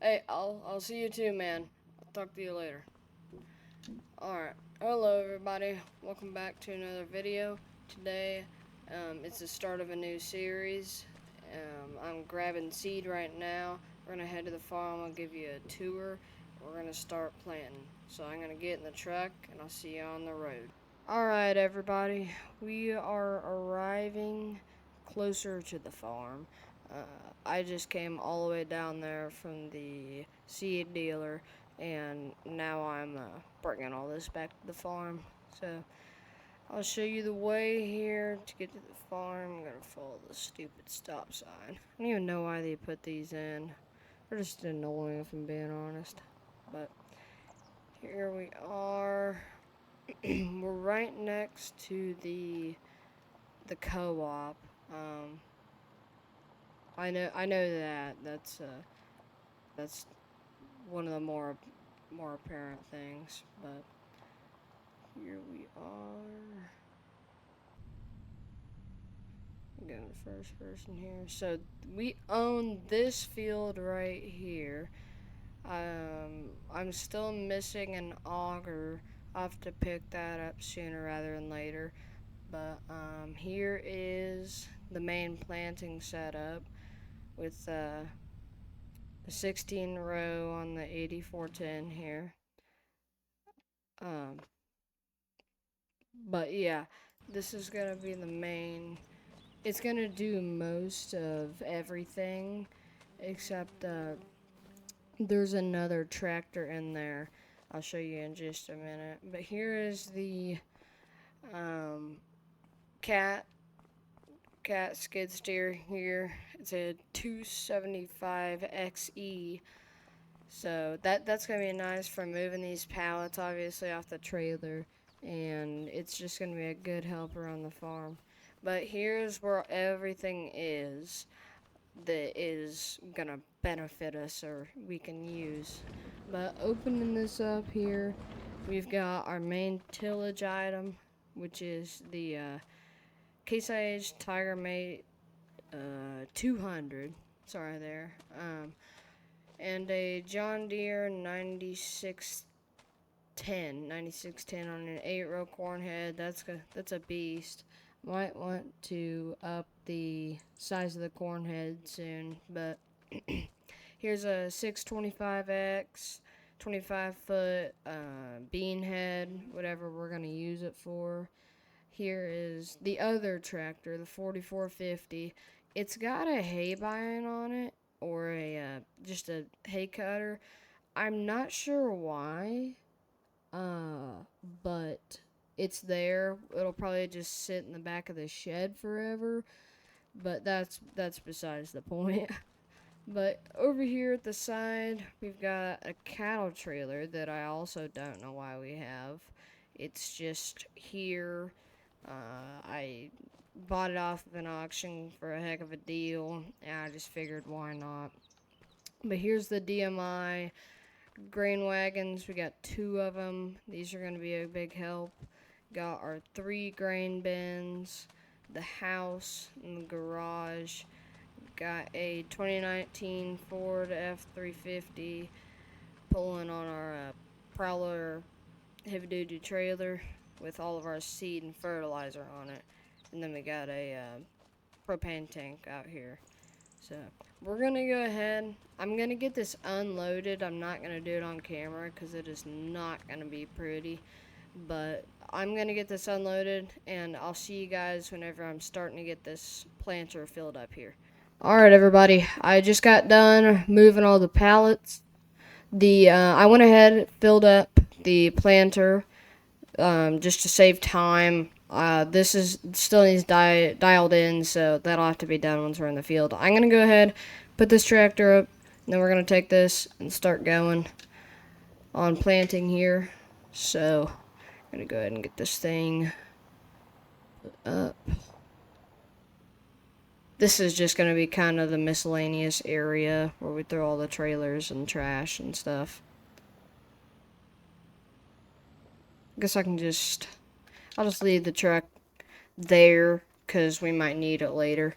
Hey, I'll see you too, man. I'll talk to you later. Alright. Hello, everybody. Welcome back to another video. Today, it's the start of a new series. I'm grabbing seed right now. We're going to head to the farm. I'll give you a tour. We're going to start planting. So I'm going to get in the truck, and I'll see you on the road. Alright, everybody. We are arriving closer to the farm. I just came all the way down there from the seed dealer, and now I'm bringing all this back to the farm. So I'll show you the way here to get to the farm. I'm gonna follow the stupid stop sign. I don't even know why they put these in. They're just annoying, if I'm being honest. But here we are. We're right next to the co-op. I know that. That's one of the more apparent things, but here we are. I'm going first person here. So we own this field right here. I'm still missing an auger. I'll have to pick that up sooner rather than later. But here is the main planting setup with a 16 row on the 8410 here. But yeah, this is gonna be the main. It's gonna do most of everything, except there's another tractor in there. I'll show you in just a minute. But here is the cat skid steer here. It's a 275 XE. So that's gonna be nice for moving these pallets, obviously, off the trailer, and it's just gonna be a good helper on the farm. But here's where everything is that is gonna benefit us or we can use. But opening this up here, we've got our main tillage item, which is the Case IH Tiger Mate 200. Sorry there. And a John Deere 9610 on an 8-row corn head. That's a beast. Might want to up the size of the corn head soon, but here's a 625X 25-foot bean head, whatever we're gonna use it for. Here is the other tractor, the 4450. It's got a hay bind on it, or just a hay cutter. I'm not sure why, but it's there. It'll probably just sit in the back of the shed forever, but that's besides the point. But over here at the side, we've got a cattle trailer that I also don't know why we have. It's just here. I bought it off of an auction for a heck of a deal, and I just figured why not. But here's the DMI grain wagons. We got 2 of them. These are going to be a big help. Got our 3 grain bins, the house, and the garage. Got a 2019 Ford F350 pulling on our Prowler heavy-duty trailer with all of our seed and fertilizer on it. And then we got a propane tank out here. So we're gonna go ahead. I'm gonna get this unloaded. I'm not gonna do it on camera because it is not gonna be pretty. But I'm gonna get this unloaded, and I'll see you guys whenever I'm starting to get this planter filled up here. Alright, everybody, I just got done moving all the pallets. I went ahead, filled up the planter, just to save time. This is still needs dialed in, so that'll have to be done once we're in the field. I'm gonna go ahead, put this tractor up, and then we're gonna take this and start going on planting here. So I'm gonna go ahead and get this thing put up. This is just going to be kind of the miscellaneous area where we throw all the trailers and trash and stuff. I guess I'll just leave the truck there because we might need it later.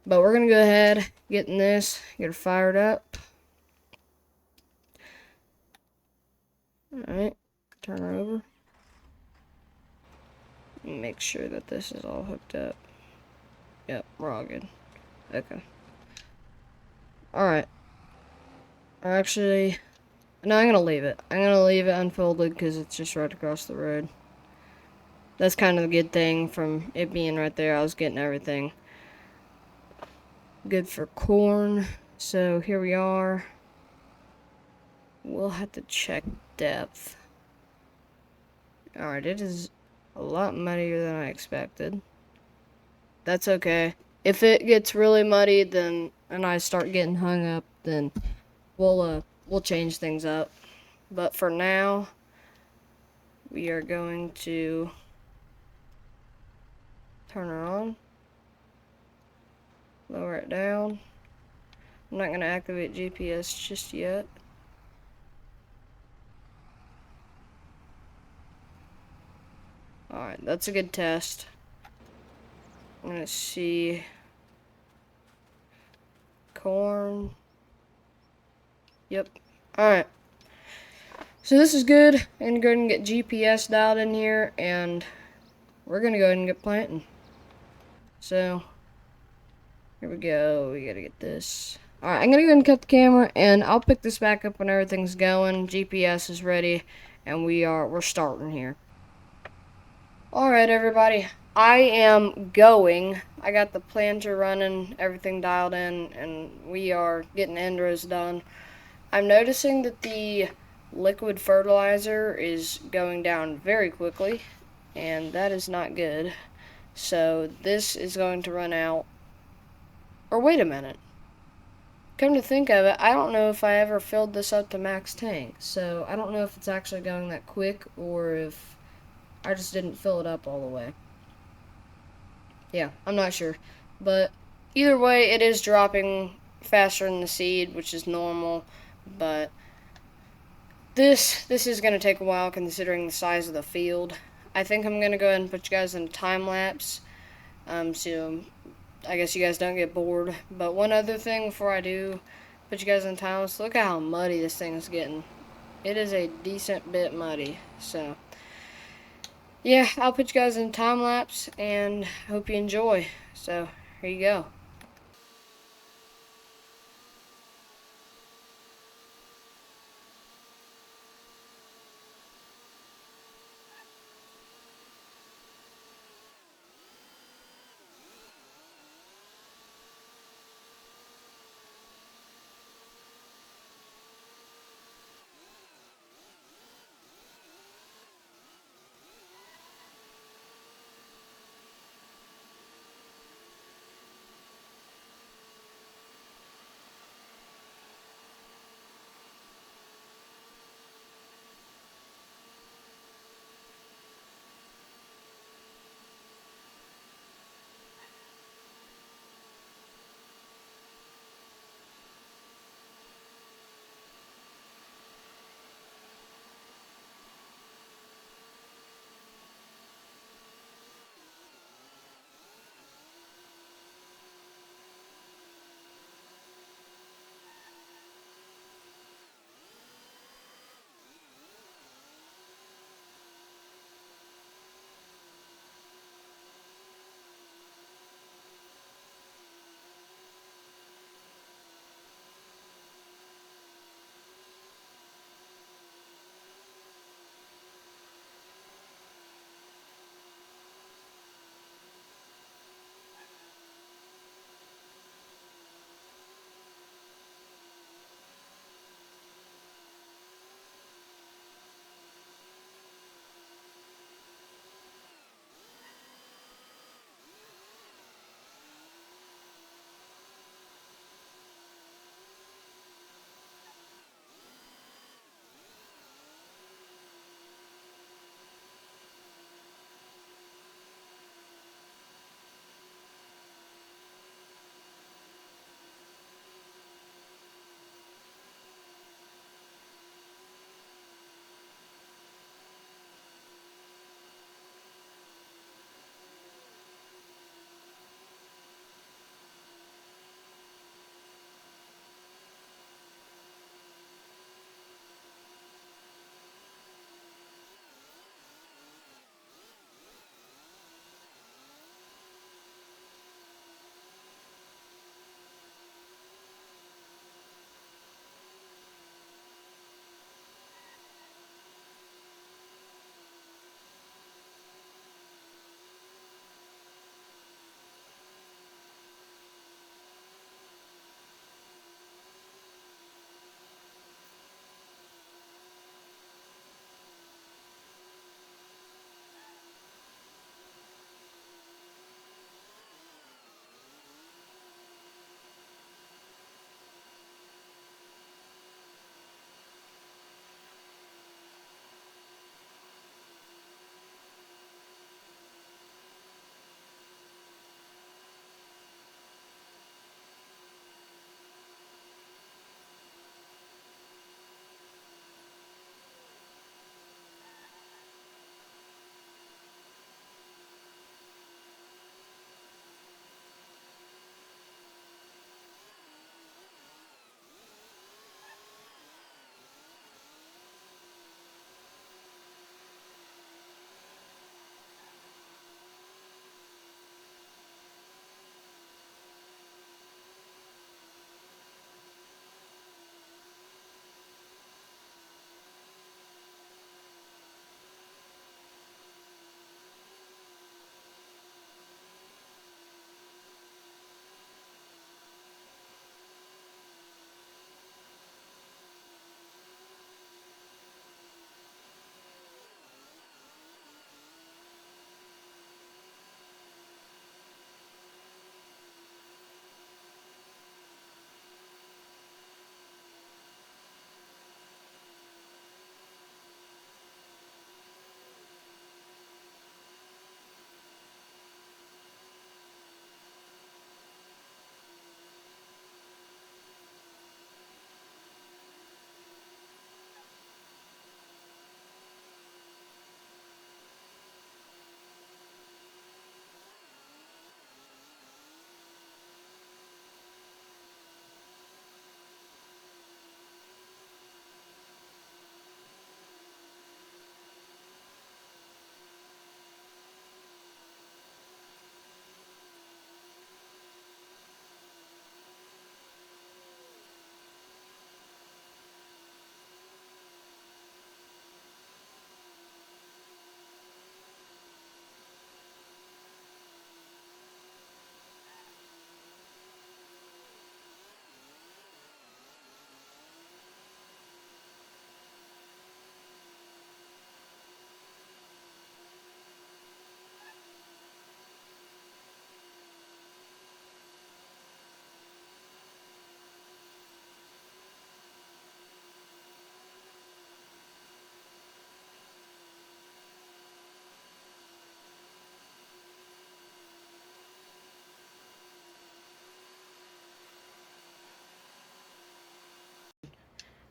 But we're going to go ahead, get it fired up. Alright, turn her over. Make sure that this is all hooked up. Yep, we're all good. Okay. Alright. Actually, no, I'm gonna leave it. I'm gonna leave it unfolded because it's just right across the road. That's kind of a good thing from it being right there. I was getting everything good for corn. So here we are. We'll have to check depth. Alright, it is a lot muddier than I expected. That's okay. If it gets really muddy, then and I start getting hung up, then we'll change things up. But for now, we are going to turn her on, lower it down. I'm not gonna activate GPS just yet. Alright, that's a good test. I'm gonna see corn. Yep. Alright. So this is good. I'm gonna go ahead and get GPS dialed in here, and we're gonna go ahead and get planting. So here we go. We gotta get this. Alright, I'm gonna go ahead and cut the camera, and I'll pick this back up when everything's going. GPS is ready, and we're starting here. Alright, everybody. I am going. I got the planter running, everything dialed in, and we are getting end rows done. I'm noticing that the liquid fertilizer is going down very quickly, and that is not good. So this is going to run out. Or wait a minute. Come to think of it, I don't know if I ever filled this up to max tank. So I don't know if it's actually going that quick or if I just didn't fill it up all the way. Yeah, I'm not sure. But either way, it is dropping faster than the seed, which is normal. But this is going to take a while considering the size of the field. I think I'm going to go ahead and put you guys in a time lapse. So I guess you guys don't get bored. But one other thing before I do put you guys in time lapse, look at how muddy this thing is getting. It is a decent bit muddy. So yeah, I'll put you guys in time lapse and hope you enjoy. So here you go.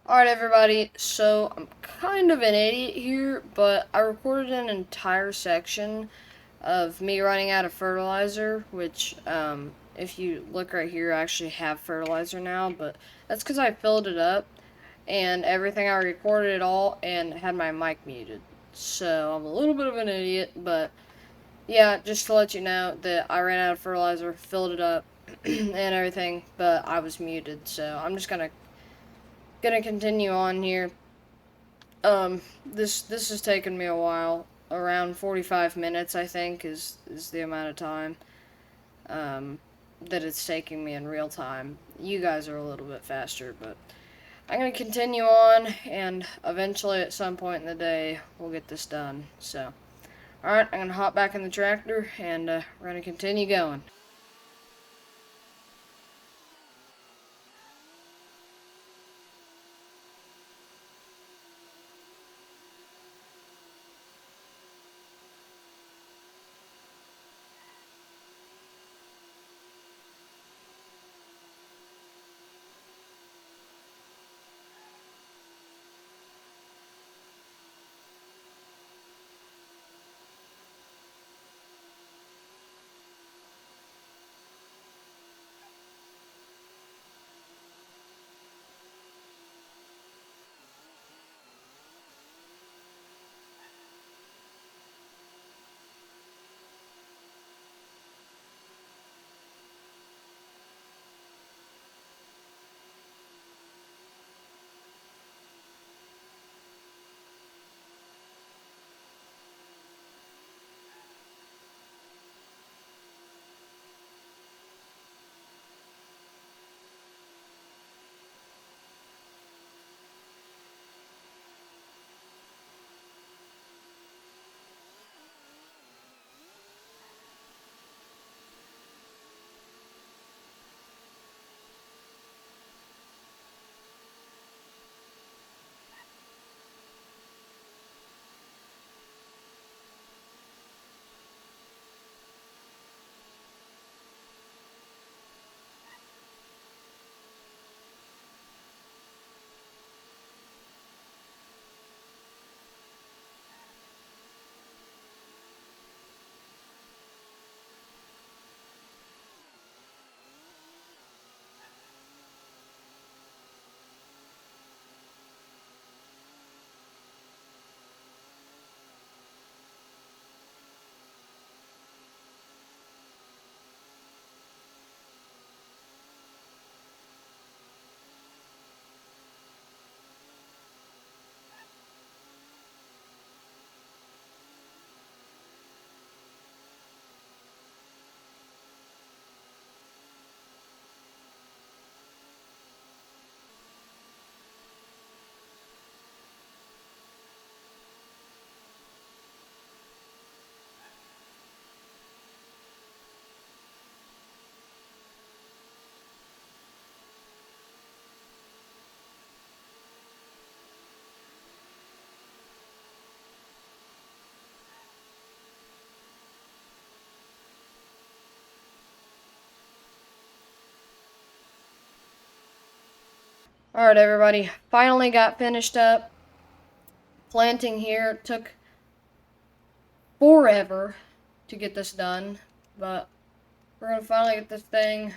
Alright, everybody, so I'm kind of an idiot here, but I recorded an entire section of me running out of fertilizer, which, if you look right here, I actually have fertilizer now, but that's because I filled it up, and everything I recorded it all, and had my mic muted. So, I'm a little bit of an idiot, but, yeah, just to let you know that I ran out of fertilizer, filled it up, and everything, but I was muted, so I'm just gonna continue on here. This has taken me a while. Around 45 minutes, I think, is the amount of time um, that it's taking me in real time. You guys are a little bit faster, but I'm gonna continue on, and eventually, at some point in the day, we'll get this done. So, all right, I'm gonna hop back in the tractor, and we're gonna continue going. All right, everybody, finally got finished up planting here. It took forever to get this done, but we're gonna finally get this thing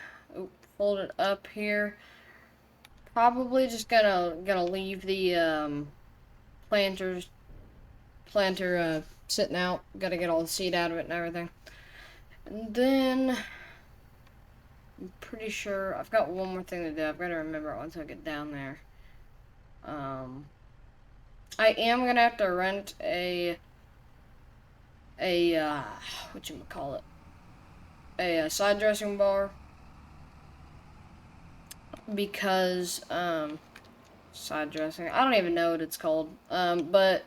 folded up here. Probably just gonna leave the planter sitting out. Gotta get all the seed out of it and everything. And then I'm pretty sure I've got one more thing to do. I've got to remember it once I get down there. I am gonna have to rent a whatchamacallit, a side dressing bar, because side dressing, I don't even know what it's called, but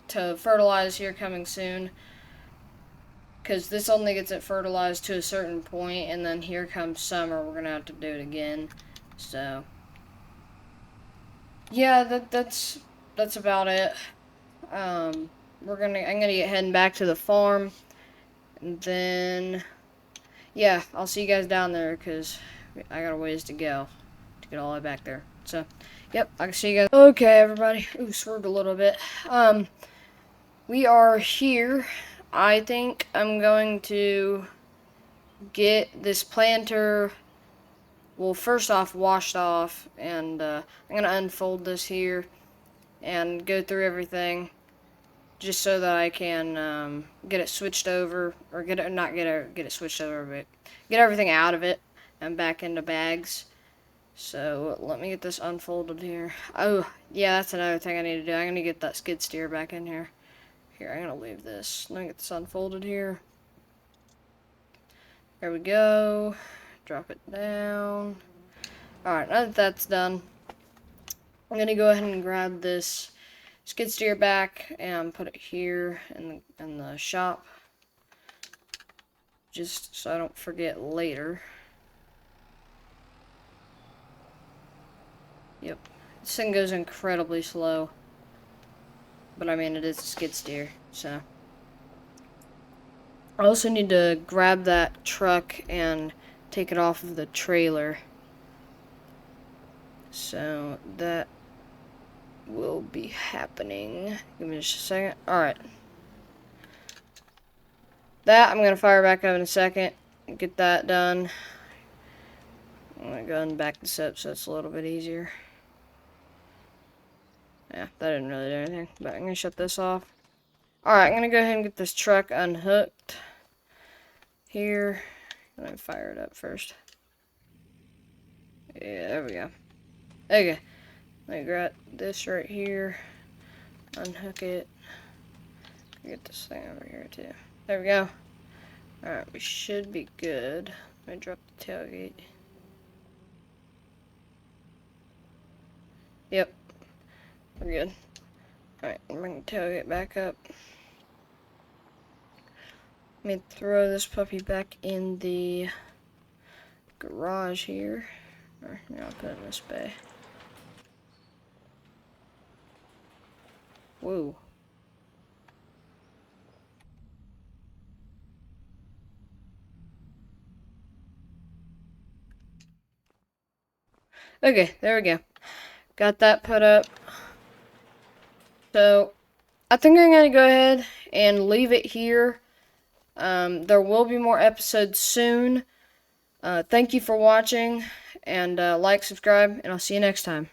to fertilize here coming soon, because this only gets it fertilized to a certain point, and then here comes summer, we're gonna have to do it again. So yeah, that's about it. I'm gonna get heading back to the farm, and then yeah, I'll see you guys down there, because I got a ways to go to get all the way back there. So Yep, I can see you guys. Okay, everybody. Ooh, swerved a little bit. We are here. I think I'm going to get this planter, well, first off, washed off, and I'm going to unfold this here and go through everything just so that I can get it switched over, or get it switched over, but get everything out of it and back into bags. So let me get this unfolded here. Oh, yeah, that's another thing I need to do. I'm going to get that skid steer back in here. Here, I'm going to leave this. Let me get this unfolded here. There we go. Drop it down. Alright, now that that's done, I'm going to go ahead and grab this skid steer back and put it here in the shop, just so I don't forget later. Yep, this thing goes incredibly slow, but I mean, it is a skid steer, so. I also need to grab that truck and take it off of the trailer, so that will be happening. Give me just a second. Alright. That I'm going to fire back up in a second. Get that done. I'm going to go and back this up so it's a little bit easier. Yeah, that didn't really do anything. But I'm going to shut this off. Alright, I'm going to go ahead and get this truck unhooked. Here. Let me fire it up first. Yeah, there we go. Okay. Let me grab this right here. Unhook it. Get this thing over here too. There we go. Alright, we should be good. Let me drop the tailgate. Yep. We're good. Alright, bring the tailgate back up. Let me throw this puppy back in the garage here. Or, no, I'll put it in this bay. Whoa. Okay, there we go. Got that put up. So, I think I'm going to go ahead and leave it here. There will be more episodes soon. Thank you for watching, and like, subscribe, and I'll see you next time.